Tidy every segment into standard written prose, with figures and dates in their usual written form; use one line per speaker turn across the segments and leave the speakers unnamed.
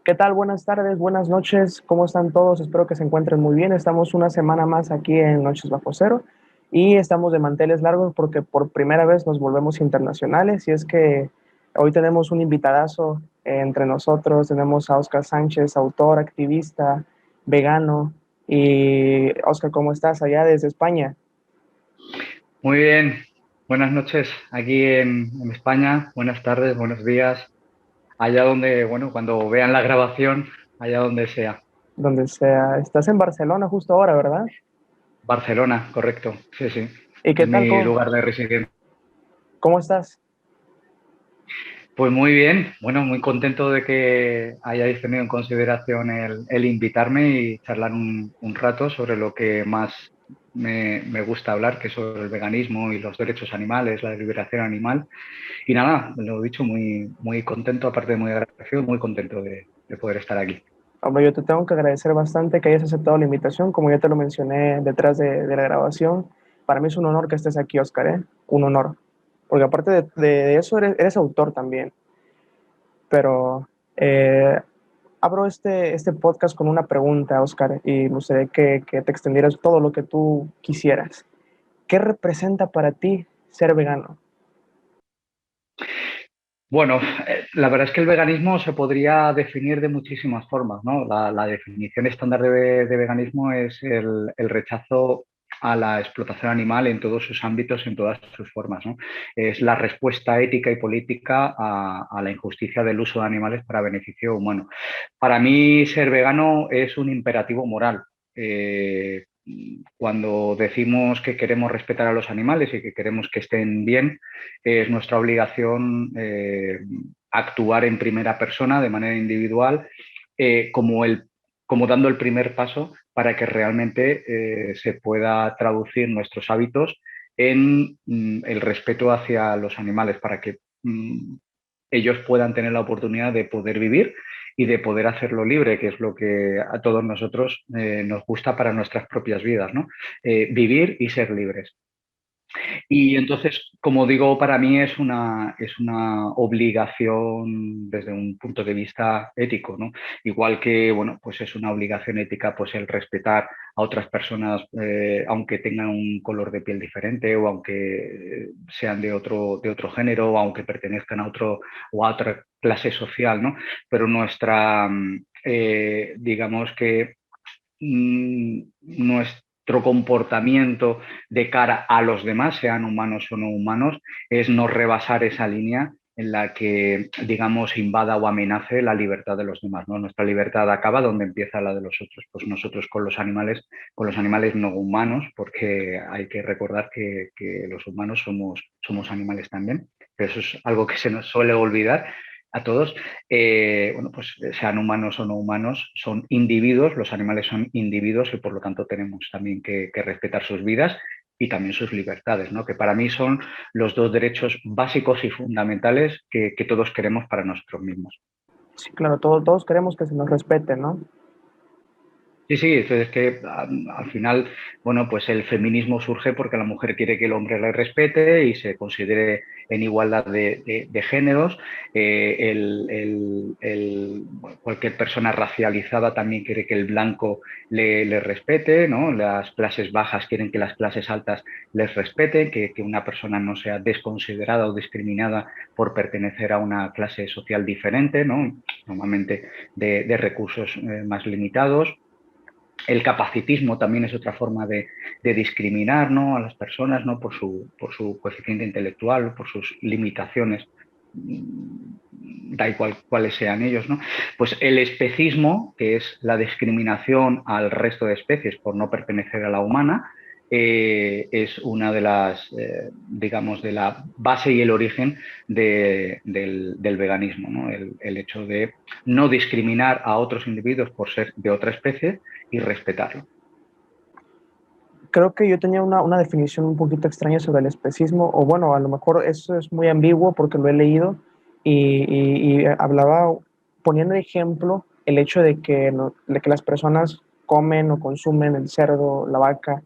¿Qué tal? Buenas tardes, buenas noches. ¿Cómo están todos? Espero que se encuentren muy bien. Estamos una semana más aquí en Noches Bajo Cero y estamos de manteles largos porque por primera vez nos volvemos internacionales y es que hoy tenemos un invitadazo entre nosotros. Tenemos a Oscar Sánchez, autor, activista, vegano. Y Oscar, ¿cómo estás allá desde España?
Muy bien, buenas noches aquí en España, buenas tardes, buenos días, allá donde, bueno, cuando vean la grabación, allá donde sea.
Donde sea. Estás en Barcelona justo ahora, ¿verdad?
Barcelona, correcto, sí, sí,
¿Y qué
es
tal?
mi
¿Cómo,
lugar de residencia.
cómo estás?
Pues muy bien, bueno, muy contento de que hayáis tenido en consideración el invitarme y charlar un rato sobre lo que más me gusta hablar, que es sobre el veganismo y los derechos animales, la liberación animal. Y nada, lo he dicho, muy, muy contento, aparte de muy agradecido, muy contento de poder estar aquí.
Hombre, yo te tengo que agradecer bastante que hayas aceptado la invitación, como ya te lo mencioné detrás de la grabación. Para mí es un honor que estés aquí, Oscar, ¿eh? Un honor. Porque aparte de eso, eres autor también. Pero eh, abro este podcast con una pregunta, Oscar, y me gustaría que te extendieras todo lo que tú quisieras. ¿Qué representa para ti ser vegano?
Bueno, la verdad es que el veganismo se podría definir de muchísimas formas, ¿no? La definición estándar de veganismo es el rechazo a la explotación animal en todos sus ámbitos, en todas sus formas, ¿no? Es la respuesta ética y política a la injusticia del uso de animales para beneficio humano. Para mí, ser vegano es un imperativo moral. Cuando decimos que queremos respetar a los animales y que queremos que estén bien, es nuestra obligación actuar en primera persona, de manera individual, como, como dando el primer paso para que realmente se pueda traducir nuestros hábitos en el respeto hacia los animales, para que ellos puedan tener la oportunidad de poder vivir y de poder hacerlo libre, que es lo que a todos nosotros nos gusta para nuestras propias vidas, ¿no? Vivir y ser libres. Y entonces, como digo, para mí es una obligación desde un punto de vista ético, ¿no? Igual que, bueno, pues es una obligación ética pues el respetar a otras personas, aunque tengan un color de piel diferente o aunque sean de otro género o aunque pertenezcan a otro o a otra clase social, ¿no? Pero digamos que nuestro comportamiento de cara a los demás, sean humanos o no humanos, es no rebasar esa línea en la que, digamos, invada o amenace la libertad de los demás, ¿no? Nuestra libertad acaba donde empieza la de los otros. Pues nosotros con los animales no humanos, porque hay que recordar que los humanos somos animales también, pero eso es algo que se nos suele olvidar a todos. Bueno, pues sean humanos o no humanos, son individuos, los animales son individuos y por lo tanto tenemos también que respetar sus vidas y también sus libertades, ¿no? Que para mí son los dos derechos básicos y fundamentales que todos queremos para nosotros mismos.
Sí, claro, todos queremos que se nos respete, ¿no?
Sí, sí, es que al final, bueno, pues el feminismo surge porque la mujer quiere que el hombre le respete y se considere en igualdad de géneros. Bueno, cualquier persona racializada también quiere que el blanco le respete, ¿no? Las clases bajas quieren que las clases altas les respeten, que una persona no sea desconsiderada o discriminada por pertenecer a una clase social diferente, ¿no? Normalmente de recursos más limitados. El capacitismo también es otra forma de discriminar, ¿no?, a las personas, ¿no?, por su coeficiente intelectual, por sus limitaciones, da igual cuáles sean ellos, ¿no? Pues el especismo, que es la discriminación al resto de especies por no pertenecer a la humana, es una de las, digamos, de la base y el origen del veganismo, ¿no? El hecho de no discriminar a otros individuos por ser de otra especie y respetarlo.
Creo que yo tenía una definición un poquito extraña sobre el especismo, o bueno, a lo mejor eso es muy ambiguo porque lo he leído y hablaba, poniendo de ejemplo el hecho de que, no, de que las personas comen o consumen el cerdo, la vaca,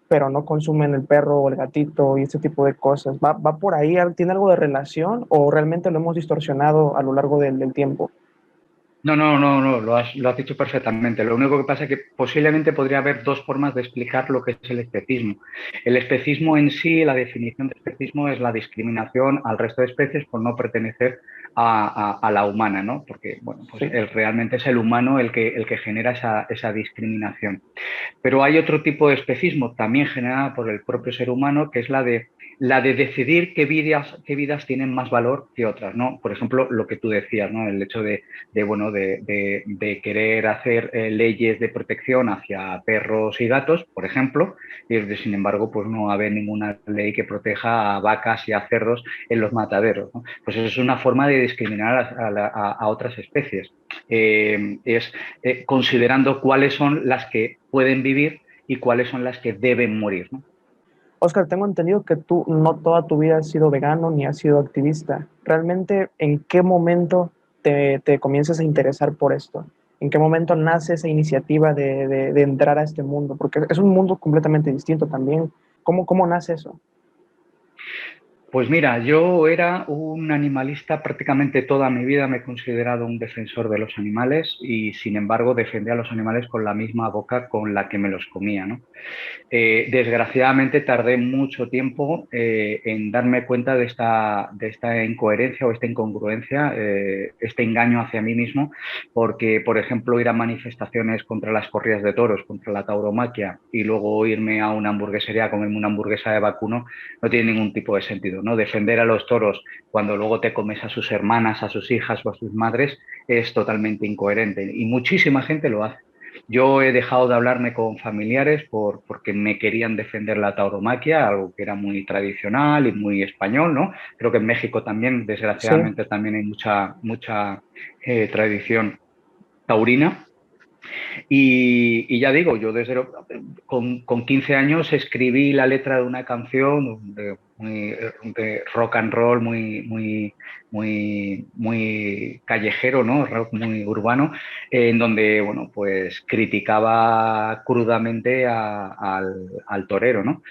pero no consumen el perro o el gatito y este tipo de cosas. Va por ahí? ¿Tiene algo de relación o realmente lo hemos distorsionado a lo largo del tiempo?
No, lo has dicho perfectamente. Lo único que pasa es que posiblemente podría haber dos formas de explicar lo que es el especismo. El especismo en sí, la definición de especismo es la discriminación al resto de especies por no pertenecer a la humana, ¿no? Porque, bueno, pues
Sí.
realmente es el humano el que genera esa discriminación. Pero hay otro tipo de especismo también generada por el propio ser humano, que es la de decidir qué vidas tienen más valor que otras, ¿no? Por ejemplo, lo que tú decías, ¿no? El hecho bueno, de querer hacer leyes de protección hacia perros y gatos, por ejemplo, y sin embargo, pues no haber ninguna ley que proteja a vacas y a cerdos en los mataderos, ¿no? Pues eso es una forma de discriminar a otras especies. Es considerando cuáles son las que pueden vivir y cuáles son las que deben morir, ¿no?
Oscar, tengo entendido que tú no toda tu vida has sido vegano ni has sido activista. ¿Realmente en qué momento te comienzas a interesar por esto? ¿En qué momento nace esa iniciativa de entrar a este mundo? Porque es un mundo completamente distinto también. ¿Cómo nace eso?
Pues mira, yo era un animalista prácticamente toda mi vida, me he considerado un defensor de los animales y sin embargo defendía a los animales con la misma boca con la que me los comía, ¿no? Desgraciadamente tardé mucho tiempo en darme cuenta de esta incoherencia o esta incongruencia, este engaño hacia mí mismo, porque, por ejemplo, ir a manifestaciones contra las corridas de toros, contra la tauromaquia y luego irme a una hamburguesería a comerme una hamburguesa de vacuno no tiene ningún tipo de sentido, ¿no? Defender a los toros cuando luego te comes a sus hermanas, a sus hijas o a sus madres es totalmente incoherente y muchísima gente lo hace. Yo he dejado de hablarme con familiares porque me querían defender la tauromaquia, algo que era muy tradicional y muy español, ¿no? Creo que en México también,
Sí,
desgraciadamente, también hay mucha tradición taurina. Y ya digo, yo con 15 años escribí la letra de una canción de rock and roll muy callejero, ¿no? Rock muy urbano, en donde, bueno, pues criticaba crudamente al torero, ¿no?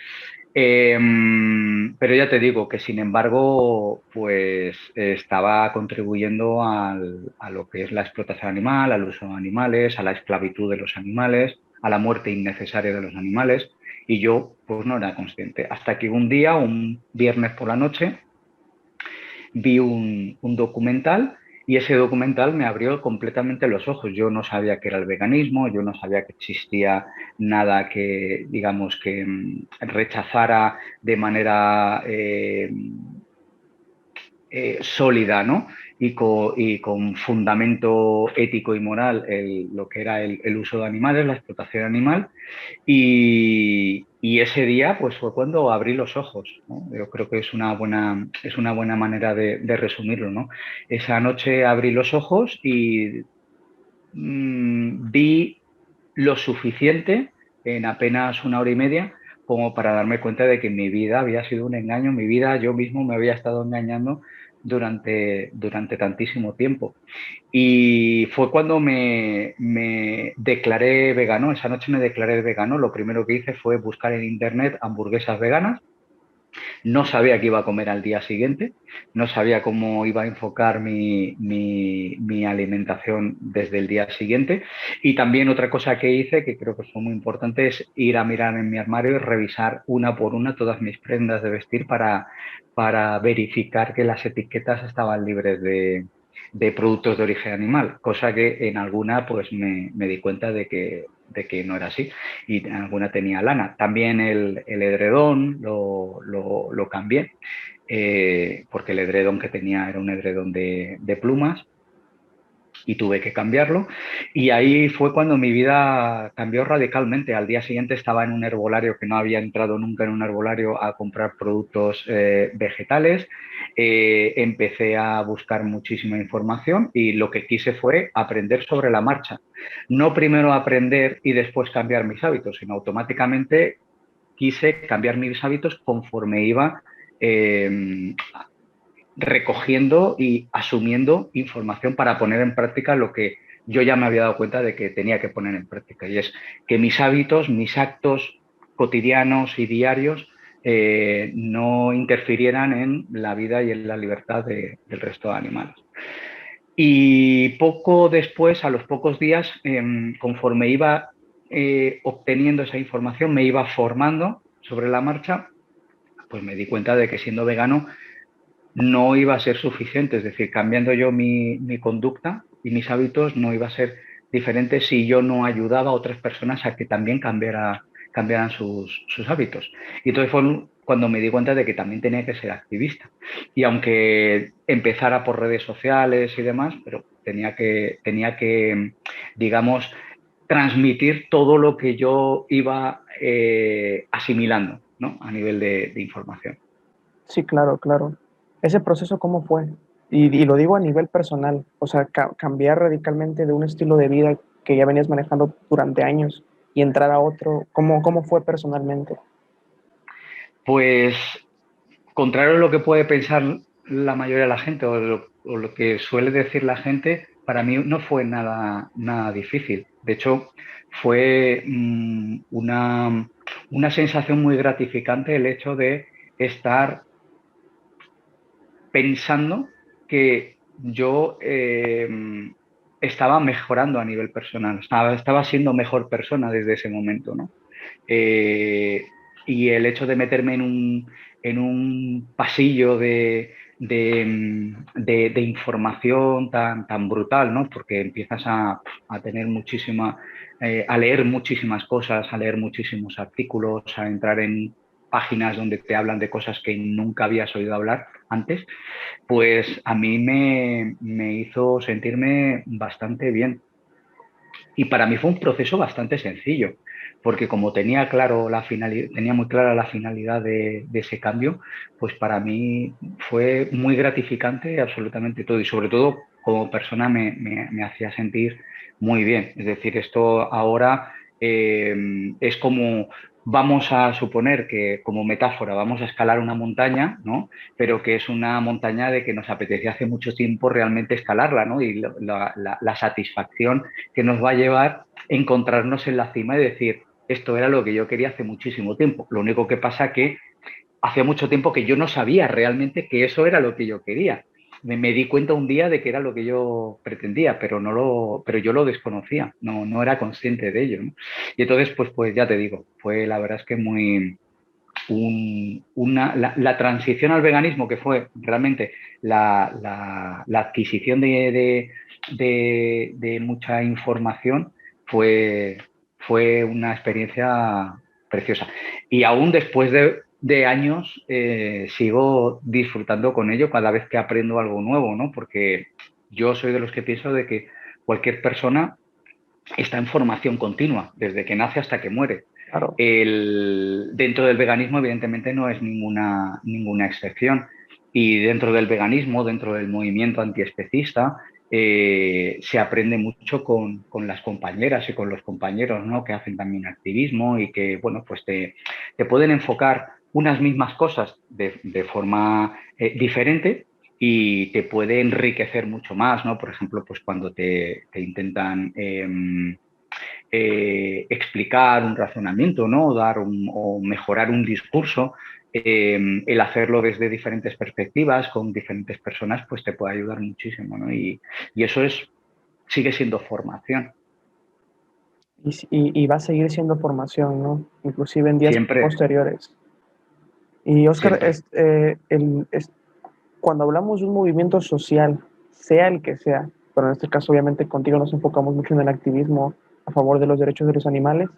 Pero ya te digo que, sin embargo, pues estaba contribuyendo a lo que es la explotación animal, al uso de animales, a la esclavitud de los animales, a la muerte innecesaria de los animales, y yo pues no era consciente. Hasta que un día, un viernes por la noche, vi un documental y ese documental me abrió completamente los ojos. Yo no sabía qué era el veganismo, yo no sabía que existía nada que, digamos, que rechazara de manera sólida, ¿no? Y con fundamento ético y moral lo que era el uso de animales, la explotación animal. Y ese día pues fue cuando abrí los ojos, ¿no? Yo creo que es una buena manera de resumirlo, ¿no? Esa noche abrí los ojos y vi lo suficiente en apenas una hora y media como para darme cuenta de que mi vida había sido un engaño, mi vida yo mismo me había estado engañando durante tantísimo tiempo. Y fue cuando me declaré vegano, esa noche me declaré vegano, lo primero que hice fue buscar en internet hamburguesas veganas. No sabía qué iba a comer al día siguiente, no sabía cómo iba a enfocar mi alimentación desde el día siguiente. Y también otra cosa que hice, que creo que fue muy importante, es ir a mirar en mi armario y revisar una por una todas mis prendas de vestir para verificar que las etiquetas estaban libres de productos de origen animal, cosa que en alguna pues me di cuenta de que no era así y en alguna tenía lana. También el edredón lo cambié, porque el edredón que tenía era un edredón de plumas y tuve que cambiarlo. Y ahí fue cuando mi vida cambió radicalmente. Al día siguiente estaba en un herbolario que no había entrado nunca en un herbolario a comprar productos vegetales. Empecé a buscar muchísima información y lo que quise fue aprender sobre la marcha. No primero aprender y después cambiar mis hábitos, sino automáticamente quise cambiar mis hábitos conforme iba eh, recogiendo y asumiendo información para poner en práctica lo que yo ya me había dado cuenta de que tenía que poner en práctica. Y es que mis hábitos, mis actos cotidianos y diarios no interfirieran en la vida y en la libertad del resto de animales. Y poco después, a los pocos días, conforme iba obteniendo esa información, me iba formando sobre la marcha, pues me di cuenta de que siendo vegano no iba a ser suficiente. Es decir, cambiando yo mi conducta y mis hábitos no iba a ser diferente si yo no ayudaba a otras personas a que también cambiaran sus hábitos. Y entonces fue cuando me di cuenta de que también tenía que ser activista. Y aunque empezara por redes sociales y demás, pero tenía que digamos, transmitir todo lo que yo iba asimilando, ¿no? A nivel de información.
Sí, claro, claro. ¿Ese proceso cómo fue? Y lo digo a nivel personal, o sea, cambiar radicalmente de un estilo de vida que ya venías manejando durante años y entrar a otro, ¿cómo fue personalmente?
Pues contrario a lo que puede pensar la mayoría de la gente o lo que suele decir la gente, para mí no fue nada difícil. De hecho, fue una sensación muy gratificante el hecho de estar pensando que yo estaba mejorando a nivel personal, estaba siendo mejor persona desde ese momento, ¿no? Eh, y el hecho de meterme en un pasillo de información tan brutal, ¿no? Porque empiezas a tener a leer muchísimas cosas, a leer muchísimos artículos, a entrar en páginas donde te hablan de cosas que nunca habías oído hablar antes, pues a mí me hizo sentirme bastante bien. Y para mí fue un proceso bastante sencillo, porque como tenía muy clara la finalidad de ese cambio, pues para mí fue muy gratificante absolutamente todo y sobre todo como persona me hacía sentir muy bien. Es decir, esto ahora es como, vamos a suponer que como metáfora vamos a escalar una montaña, ¿no? Pero que es una montaña de que nos apetecía hace mucho tiempo realmente escalarla, ¿no? Y la satisfacción que nos va a llevar encontrarnos en la cima y decir, esto era lo que yo quería hace muchísimo tiempo. Lo único que pasa que hacía mucho tiempo que yo no sabía realmente que eso era lo que yo quería. Me di cuenta un día de que era lo que yo pretendía, pero yo lo desconocía, no era consciente de ello, ¿no? Y entonces, pues ya te digo, fue la verdad es que la transición al veganismo, que fue realmente la adquisición de mucha información, fue una experiencia preciosa. Y aún después de años sigo disfrutando con ello cada vez que aprendo algo nuevo, ¿no? Porque yo soy de los que pienso de que cualquier persona está en formación continua, desde que nace hasta que muere.
Claro.
Dentro del veganismo, evidentemente, no es ninguna excepción. Y dentro del veganismo, dentro del movimiento antiespecista, se aprende mucho con las compañeras y con los compañeros, ¿no? Que hacen también activismo y que, bueno, pues te pueden enfocar unas mismas cosas de forma diferente y te puede enriquecer mucho más, ¿no? Por ejemplo, pues cuando te intentan explicar un razonamiento, ¿no? O mejorar un discurso, el hacerlo desde diferentes perspectivas, con diferentes personas, pues te puede ayudar muchísimo, ¿no? Y eso sigue siendo formación.
Y va a seguir siendo formación, ¿no? Inclusive en días
Siempre,
posteriores. Y Oscar,
siempre.
cuando hablamos de un movimiento social, sea el que sea, pero en este caso obviamente contigo nos enfocamos mucho en el activismo a favor de los derechos de los animales,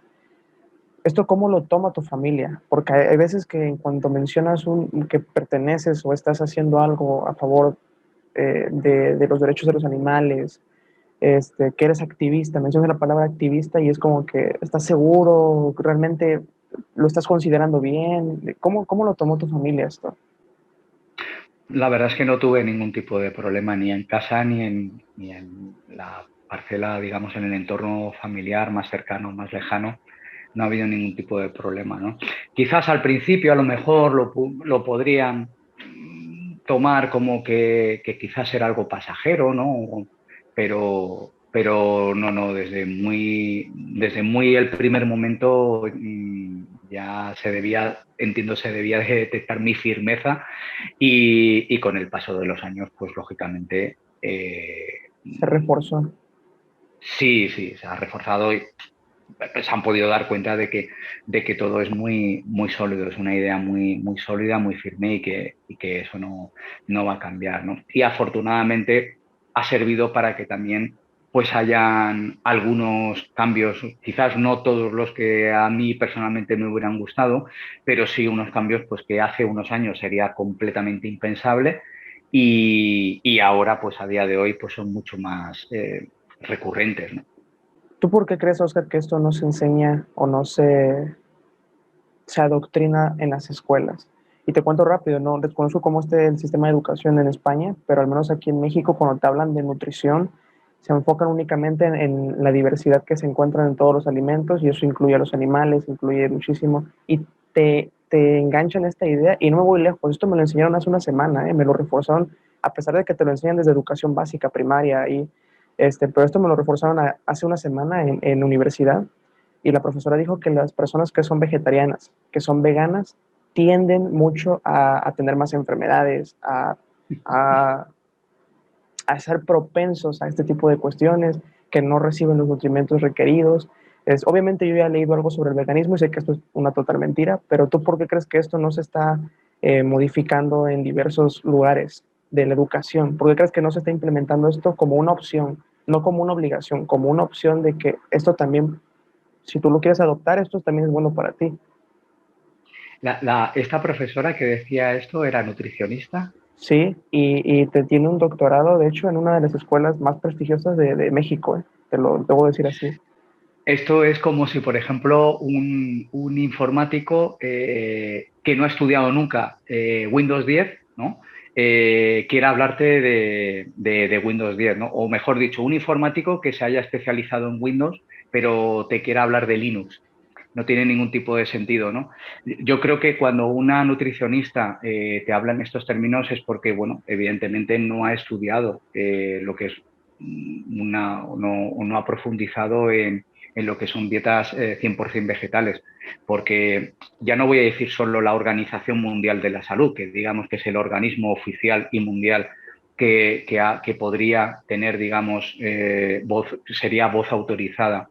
¿esto cómo lo toma tu familia? Porque hay veces que en cuanto mencionas que perteneces o estás haciendo algo a favor de los derechos de los animales, que eres activista, mencionas la palabra activista y es como que estás seguro, realmente lo estás considerando bien. ¿Cómo lo tomó tu familia esto?
La verdad es que no tuve ningún tipo de problema ni en casa ni en la parcela, digamos, en el entorno familiar más cercano, más lejano. No ha habido ningún tipo de problema, ¿no? Quizás al principio a lo mejor lo podrían tomar como que quizás era algo pasajero, ¿no? Pero no, desde muy el primer momento ya entiendo, se debía de detectar mi firmeza y con el paso de los años, pues lógicamente
Se reforzó.
Sí, sí, se ha reforzado y se han podido dar cuenta de que todo es muy, muy sólido, es una idea muy, muy sólida, muy firme y que eso no, no va a cambiar, ¿no? Y afortunadamente ha servido para que también pues hayan algunos cambios, quizás no todos los que a mí personalmente me hubieran gustado, pero sí unos cambios pues que hace unos años sería completamente impensable y ahora pues a día de hoy pues son mucho más recurrentes, ¿no?
¿Tú por qué crees, Oscar, que esto no se enseña o no se adoctrina en las escuelas? Y te cuento rápido, no desconozco cómo esté el sistema de educación en España, pero al menos aquí en México, cuando te hablan de nutrición, se enfocan únicamente en la diversidad que se encuentra en todos los alimentos, y eso incluye a los animales, incluye muchísimo, y te enganchan esta idea, y no me voy lejos, esto me lo enseñaron hace una semana, me lo reforzaron, a pesar de que te lo enseñan desde educación básica, primaria, pero esto me lo reforzaron hace una semana en universidad, y la profesora dijo que las personas que son vegetarianas, que son veganas, tienden mucho a tener más enfermedades, a, a ser propensos a este tipo de cuestiones, que no reciben los nutrimentos requeridos. Obviamente yo ya he leído algo sobre el veganismo y sé que esto es una total mentira, pero ¿tú por qué crees que esto no se está modificando en diversos lugares de la educación? ¿Por qué crees que no se está implementando esto como una opción, no como una obligación, como una opción de que esto también, si tú lo quieres adoptar, esto también es bueno para ti?
Esta profesora que decía esto era nutricionista.
Sí, y te tiene un doctorado, de hecho, en una de las escuelas más prestigiosas de México, te lo debo decir así.
Esto es como si, por ejemplo, un informático que no ha estudiado nunca Windows 10, ¿no? Quiera hablarte de Windows 10, ¿no? O mejor dicho, un informático que se haya especializado en Windows, pero te quiera hablar de Linux. No tiene ningún tipo de sentido, ¿no? Yo creo que cuando una nutricionista te habla en estos términos es porque, bueno, evidentemente no ha estudiado lo que es o no ha profundizado en lo que son dietas 100% vegetales, porque ya no voy a decir solo la Organización Mundial de la Salud, que digamos que es el organismo oficial y mundial que podría tener, digamos, sería voz autorizada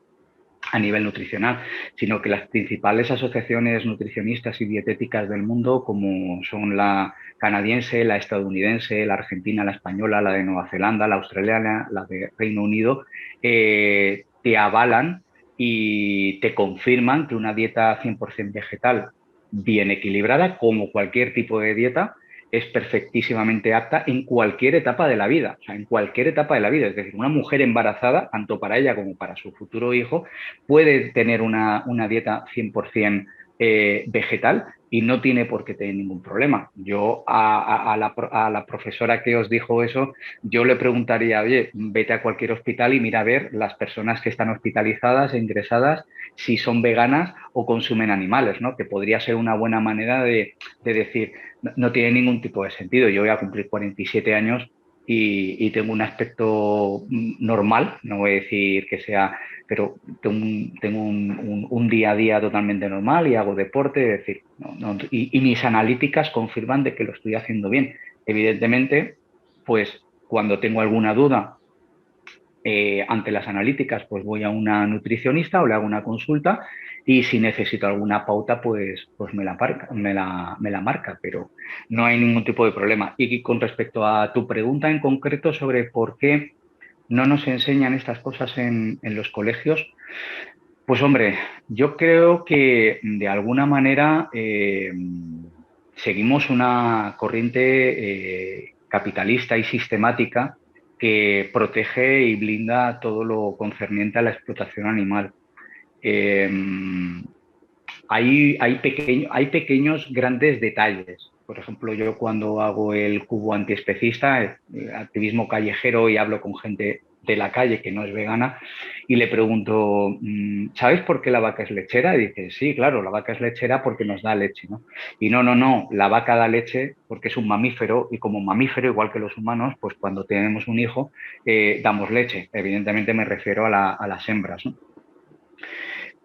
a nivel nutricional, sino que las principales asociaciones nutricionistas y dietéticas del mundo, como son la canadiense, la estadounidense, la argentina, la española, la de Nueva Zelanda, la australiana, la de Reino Unido, te avalan y te confirman que una dieta 100% vegetal bien equilibrada, como cualquier tipo de dieta, es perfectísimamente apta en cualquier etapa de la vida, o sea, en cualquier etapa de la vida. Es decir, una mujer embarazada, tanto para ella como para su futuro hijo, puede tener una dieta 100% vegetal y no tiene por qué tener ningún problema. Yo a la profesora que os dijo eso, yo le preguntaría, oye, vete a cualquier hospital y mira a ver las personas que están hospitalizadas e ingresadas si son veganas o consumen animales, ¿no? Que podría ser una buena manera de decir, no, no tiene ningún tipo de sentido. Yo voy a cumplir 47 años y tengo un aspecto normal, no voy a decir que sea, pero tengo un día a día totalmente normal y hago deporte, es decir, y mis analíticas confirman de que lo estoy haciendo bien. Evidentemente, pues cuando tengo alguna duda ante las analíticas, pues voy a una nutricionista o le hago una consulta y si necesito alguna pauta, pues me la marca, pero no hay ningún tipo de problema. Y con respecto a tu pregunta en concreto sobre por qué no nos enseñan estas cosas en los colegios, pues hombre, yo creo que de alguna manera seguimos una corriente capitalista y sistemática que protege y blinda todo lo concerniente a la explotación animal. Eh, hay pequeños, grandes detalles. Por ejemplo, yo cuando hago el cubo antiespecista, activismo callejero y hablo con gente de la calle que no es vegana y le pregunto, ¿sabes por qué la vaca es lechera? Y dice, sí, claro, la vaca es lechera porque nos da leche, ¿no? Y no, no, no, la vaca da leche porque es un mamífero y como mamífero, igual que los humanos, pues cuando tenemos un hijo, damos leche. Evidentemente me refiero a las hembras, ¿no?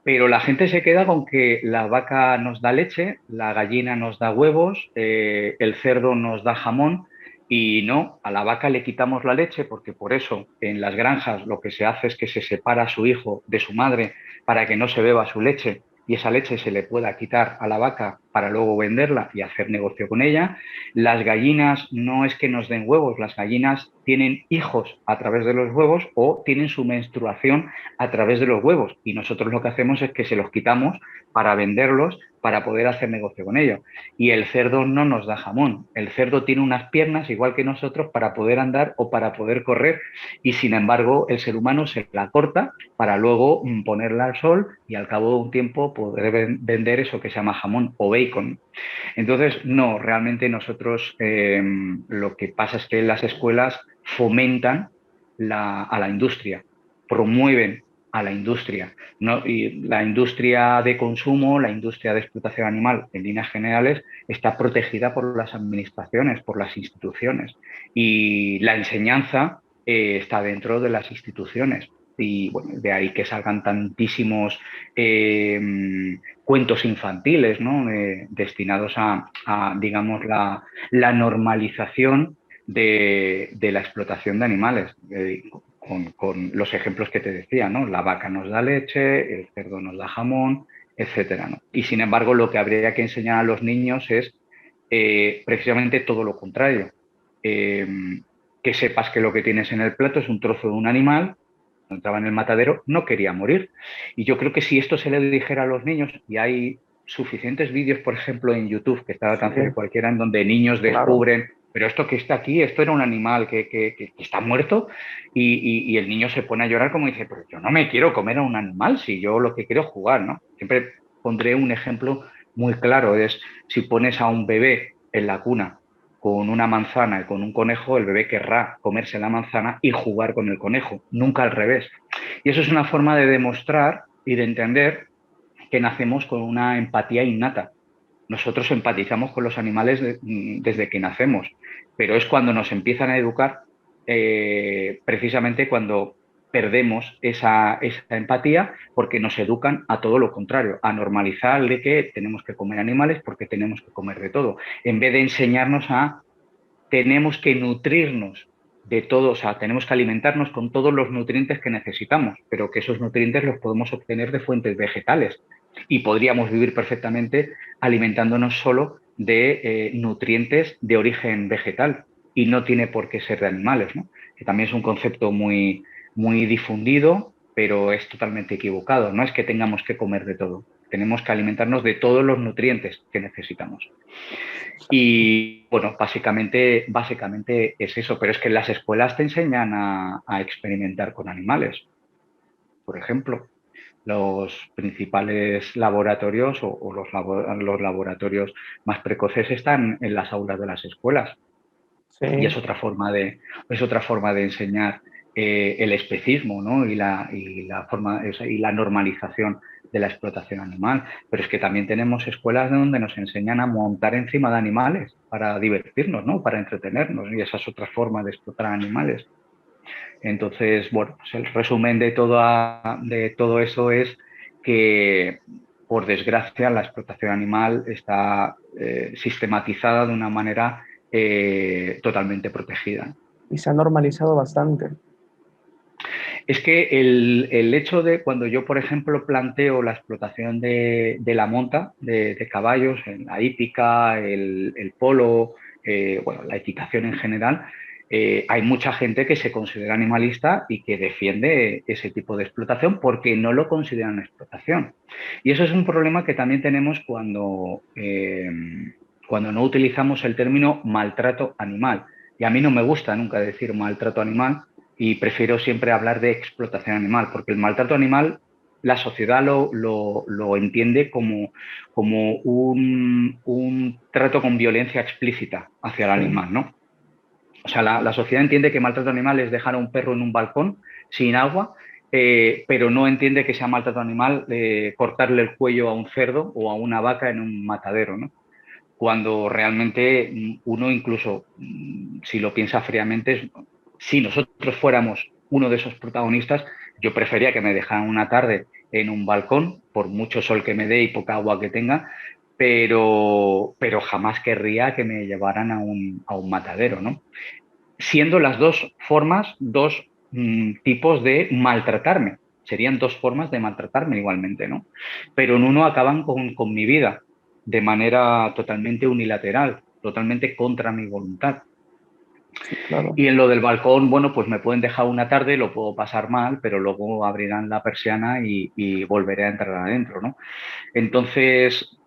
Pero la gente se queda con que la vaca nos da leche, la gallina nos da huevos, el cerdo nos da jamón Y no, a la vaca le quitamos la leche porque por eso en las granjas lo que se hace es que se separa a su hijo de su madre para que no se beba su leche y esa leche se le pueda quitar a la vaca para luego venderla y hacer negocio con ella. Las gallinas no es que nos den huevos, las gallinas tienen hijos a través de los huevos o tienen su menstruación a través de los huevos y nosotros lo que hacemos es que se los quitamos para venderlos para poder hacer negocio con ellos. Y el cerdo no nos da jamón. El cerdo tiene unas piernas igual que nosotros para poder andar o para poder correr y sin embargo el ser humano se la corta para luego ponerla al sol y al cabo de un tiempo poder vender eso que se llama jamón o bacon. Entonces, no, realmente nosotros lo que pasa es que las escuelas fomentan a la industria, promueven a la industria, ¿no? Y la industria de consumo, la industria de explotación animal, en líneas generales, está protegida por las administraciones, por las instituciones. Y la enseñanza está dentro de las instituciones. Y bueno, de ahí que salgan tantísimos cuentos infantiles, ¿no? Destinados a digamos, la normalización de la explotación de animales, con los ejemplos que te decía, ¿no? La vaca nos da leche, el cerdo nos da jamón, etcétera, ¿no? Y sin embargo, lo que habría que enseñar a los niños es precisamente todo lo contrario. Eh, que sepas que lo que tienes en el plato es un trozo de un animal, cuando entraba en el matadero, no quería morir. Y yo creo que si esto se le dijera a los niños, y hay suficientes vídeos, por ejemplo, en YouTube, que está al
Sí,
alcance de cualquiera, en donde niños
claro.
descubren, pero esto que está aquí, esto era un animal que está muerto, y el niño se pone a llorar como dice, pero yo no me quiero comer a un animal, si yo lo que quiero es jugar, ¿no? Siempre pondré un ejemplo muy claro, es si pones a un bebé en la cuna con una manzana y con un conejo, el bebé querrá comerse la manzana y jugar con el conejo, nunca al revés. Y eso es una forma de demostrar y de entender que nacemos con una empatía innata. Nosotros empatizamos con los animales desde que nacemos, pero es cuando nos empiezan a educar, precisamente cuando perdemos esa empatía porque nos educan a todo lo contrario, a normalizar de que tenemos que comer animales porque tenemos que comer de todo, en vez de enseñarnos a tenemos que nutrirnos de todo, o sea, tenemos que alimentarnos con todos los nutrientes que necesitamos, pero que esos nutrientes los podemos obtener de fuentes vegetales y podríamos vivir perfectamente alimentándonos solo de nutrientes de origen vegetal y no tiene por qué ser de animales, ¿no? Que también es un concepto muy difundido, pero es totalmente equivocado. No es que tengamos que comer de todo, tenemos que alimentarnos de todos los nutrientes que necesitamos. Y bueno, básicamente es eso, pero es que en las escuelas te enseñan a experimentar con animales. Por ejemplo, los principales laboratorios o los laboratorios más precoces están en las aulas de las escuelas.
Sí,
Y es otra forma de enseñar el especismo, ¿no? Y la normalización de la explotación animal. Pero es que también tenemos escuelas donde nos enseñan a montar encima de animales para divertirnos, ¿no? Para entretenernos. Y esa es otra forma de explotar animales. Entonces, bueno, pues el resumen de todo eso es que, por desgracia, la explotación animal está sistematizada de una manera totalmente protegida.
y se ha normalizado bastante.
Es que el hecho de cuando yo, por ejemplo, planteo la explotación de la monta, de caballos, en la hípica, el polo, bueno, la equitación en general, hay mucha gente que se considera animalista y que defiende ese tipo de explotación porque no lo consideran explotación. Y eso es un problema que también tenemos cuando no utilizamos el término maltrato animal. Y a mí no me gusta nunca decir maltrato animal y prefiero siempre hablar de explotación animal, porque el maltrato animal la sociedad lo entiende como un trato con violencia explícita hacia el
Sí,
animal, ¿no? O sea, la sociedad entiende que maltrato animal es dejar a un perro en un balcón sin agua, pero no entiende que sea maltrato animal cortarle el cuello a un cerdo o a una vaca en un matadero, ¿no? Cuando realmente uno incluso, si lo piensa fríamente, si nosotros fuéramos uno de esos protagonistas, yo prefería que me dejaran una tarde en un balcón, por mucho sol que me dé y poca agua que tenga, pero jamás querría que me llevaran a un matadero, ¿no? Siendo las dos formas, dos tipos de maltratarme. Serían dos formas de maltratarme igualmente, ¿no? Pero en uno acaban con mi vida de manera totalmente unilateral, totalmente contra mi voluntad.
Sí, claro.
Y en lo del balcón, bueno, pues me pueden dejar una tarde, lo puedo pasar mal, pero luego abrirán la persiana y volveré a entrar adentro, ¿no? Entonces,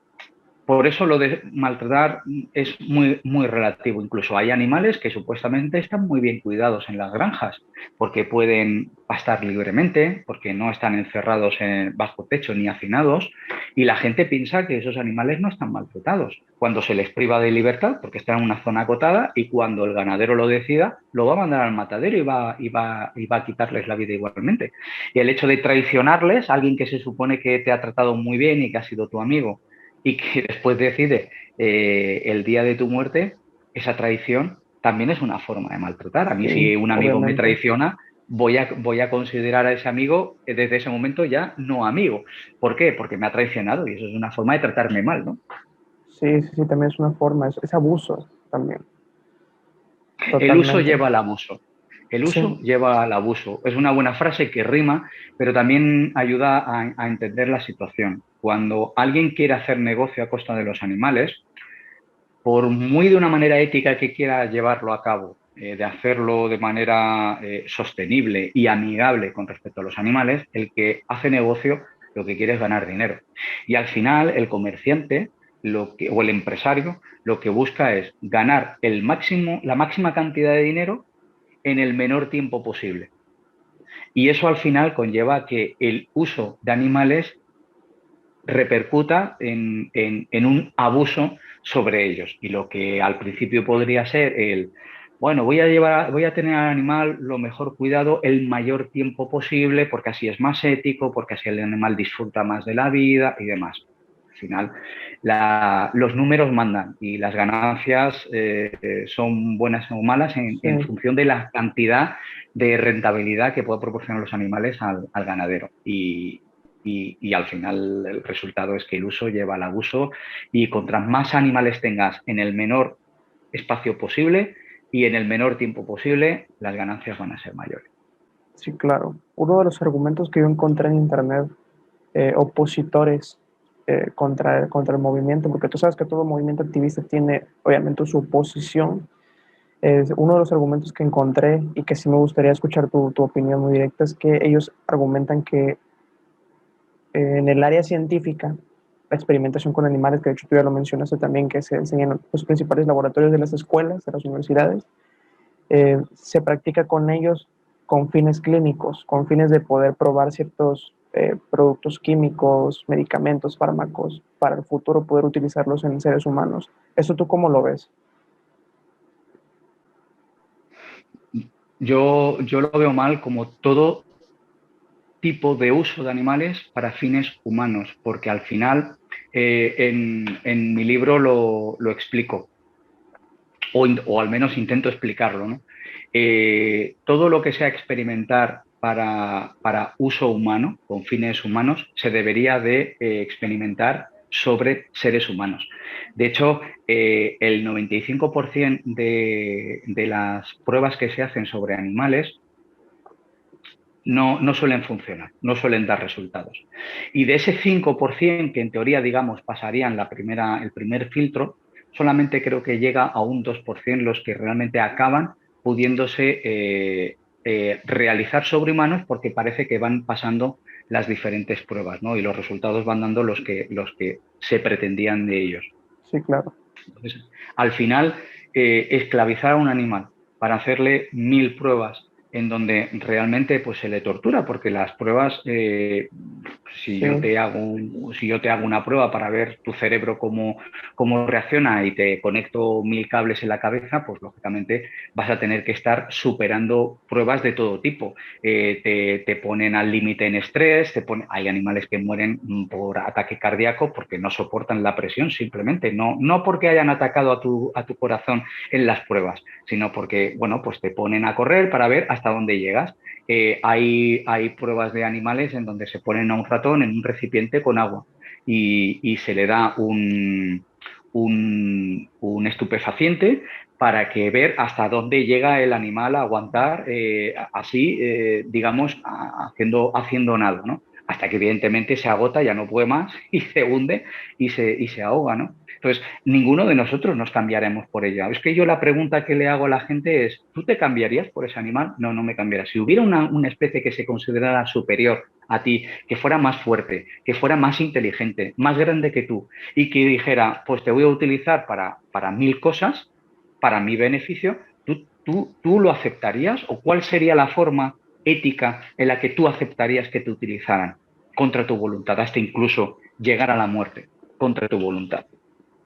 por eso lo de maltratar es muy, muy relativo. Incluso hay animales que supuestamente están muy bien cuidados en las granjas, porque pueden pastar libremente, porque no están encerrados bajo techo ni hacinados, y la gente piensa que esos animales no están maltratados. Cuando se les priva de libertad, porque están en una zona acotada, y cuando el ganadero lo decida, lo va a mandar al matadero y va a quitarles la vida igualmente. Y el hecho de traicionarles, alguien que se supone que te ha tratado muy bien y que ha sido tu amigo, y que después decide el día de tu muerte, esa traición también es una forma de maltratar. A mí,
Sí,
si un amigo me
obviamente.
traiciona, voy a considerar a ese amigo desde ese momento ya no amigo. ¿Por qué? Porque me ha traicionado y eso es una forma de tratarme mal, ¿no?
Sí, sí, sí, también es una forma, es abuso también,
El uso
totalmente.
lleva al abuso. El
Sí,
uso lleva al abuso. Es una buena frase que rima, pero también ayuda a entender la situación. Cuando alguien quiere hacer negocio a costa de los animales, por muy de una manera ética que quiera llevarlo a cabo, de hacerlo de manera sostenible y amigable con respecto a los animales, el que hace negocio lo que quiere es ganar dinero. Y al final el comerciante o el empresario lo que busca es ganar la máxima cantidad de dinero en el menor tiempo posible. Y eso al final conlleva que el uso de animales repercuta en un abuso sobre ellos. Y lo que al principio podría ser bueno, voy a tener al animal lo mejor cuidado el mayor tiempo posible, porque así es más ético, porque así el animal disfruta más de la vida y demás. Al final, los números mandan y las ganancias son buenas o malas
sí,
en función de la cantidad de rentabilidad que pueda proporcionar los animales al ganadero. Y al final el resultado es que el uso lleva al abuso y contra más animales tengas en el menor espacio posible y en el menor tiempo posible, las ganancias van a ser mayores.
sí, claro. Uno de los argumentos que yo encontré en internet, opositores contra el movimiento, porque tú sabes que todo movimiento activista tiene obviamente su oposición. Uno de los argumentos que encontré y que sí me gustaría escuchar tu opinión muy directa es que ellos argumentan que en el área científica, la experimentación con animales, que de hecho tú ya lo mencionaste también, que se enseñan en los principales laboratorios de las escuelas, de las universidades, se practica con ellos con fines clínicos, con fines de poder probar ciertos productos químicos, medicamentos, fármacos, para el futuro poder utilizarlos en seres humanos. ¿Eso tú cómo lo ves?
Yo lo veo mal como todo tipo de uso de animales para fines humanos, porque al final en mi libro lo explico, o al menos intento explicarlo, ¿no? Todo lo que sea experimentar para uso humano, con fines humanos, se debería de experimentar sobre seres humanos. De hecho, el 95% de las pruebas que se hacen sobre animales no suelen funcionar, no suelen dar resultados. Y de ese 5% que en teoría, digamos, pasarían el primer filtro, solamente creo que llega a un 2% los que realmente acaban pudiéndose realizar sobre humanos porque parece que van pasando las diferentes pruebas, ¿no? Y los resultados van dando los que se pretendían de ellos.
Sí, claro.
Entonces, al final, esclavizar a un animal para hacerle 1000 pruebas en donde realmente pues, se le tortura, porque las pruebas,
Sí,
si yo te hago una prueba para ver tu cerebro cómo reacciona y te conecto 1000 cables en la cabeza, pues lógicamente vas a tener que estar superando pruebas de todo tipo. Te ponen al límite en estrés, hay animales que mueren por ataque cardíaco porque no soportan la presión simplemente, no porque hayan atacado a tu corazón en las pruebas, sino porque, bueno, pues te ponen a correr para ver hasta dónde llegas. Hay pruebas de animales en donde se ponen a un ratón en un recipiente con agua y se le da un estupefaciente para que ver hasta dónde llega el animal a aguantar así, digamos, haciendo nada, ¿no? Hasta que evidentemente se agota, ya no puede más y se hunde y se ahoga, ¿no? Entonces, ninguno de nosotros nos cambiaremos por ella. Es que yo la pregunta que le hago a la gente es, ¿tú te cambiarías por ese animal? No, no me cambiaría. Si hubiera una especie que se considerara superior a ti, que fuera más fuerte, que fuera más inteligente, más grande que tú, y que dijera, pues te voy a utilizar para 1000 cosas, para mi beneficio, ¿tú lo aceptarías? ¿O cuál sería la forma ética en la que tú aceptarías que te utilizaran contra tu voluntad, hasta incluso llegar a la muerte contra tu voluntad?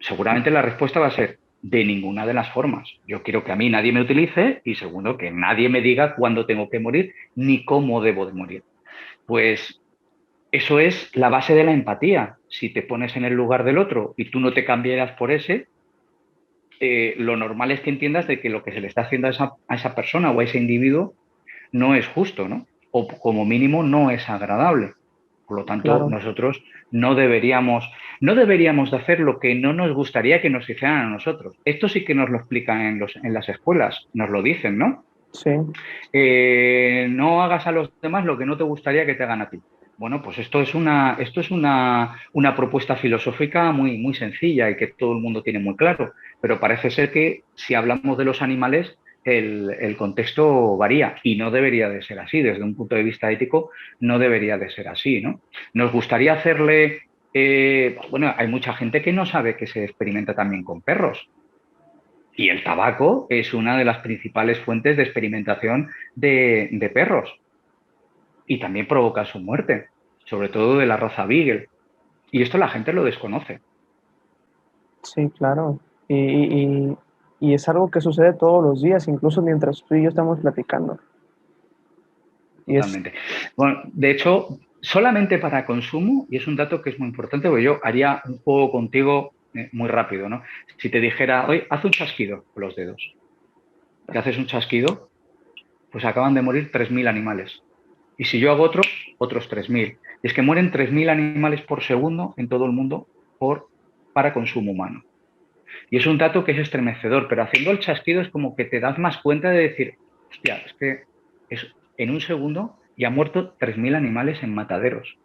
Seguramente la respuesta va a ser de ninguna de las formas. Yo quiero que a mí nadie me utilice y segundo, que nadie me diga cuándo tengo que morir ni cómo debo de morir. Pues eso es la base de la empatía. Si te pones en el lugar del otro y tú no te cambiaras por ese, lo normal es que entiendas de que lo que se le está haciendo a esa persona o a ese individuo no es justo, ¿no? O como mínimo no es agradable. Por lo tanto,
Claro,
nosotros no deberíamos de hacer lo que no nos gustaría que nos hicieran a nosotros. Esto sí que nos lo explican en las escuelas, nos lo dicen, ¿no?
sí,
No hagas a los demás lo que no te gustaría que te hagan a ti. Bueno, pues esto es una propuesta filosófica muy, muy sencilla y que todo el mundo tiene muy claro, pero parece ser que si hablamos de los animales, el contexto varía y no debería de ser así. Desde un punto de vista ético, no debería de ser así, ¿no? Nos gustaría hacerle, bueno, hay mucha gente que no sabe que se experimenta también con perros. Y el tabaco es una de las principales fuentes de experimentación de perros y también provoca su muerte, sobre todo de la raza Beagle. Y esto la gente lo desconoce
sí, claro. Y es algo que sucede todos los días, incluso mientras tú y yo estamos platicando. Y es,
totalmente. Bueno, de hecho, solamente para consumo, y es un dato que es muy importante, porque yo haría un juego contigo muy rápido, ¿no? Si te dijera, oye, haz un chasquido con los dedos, te haces un chasquido, pues acaban de morir 3000 animales. Y si yo hago otro, otros 3000. Y es que mueren 3000 animales por segundo en todo el mundo para consumo humano. Y es un dato que es estremecedor, pero haciendo el chasquido es como que te das más cuenta de decir, hostia, es que en un segundo ya han muerto 3000 animales en mataderos.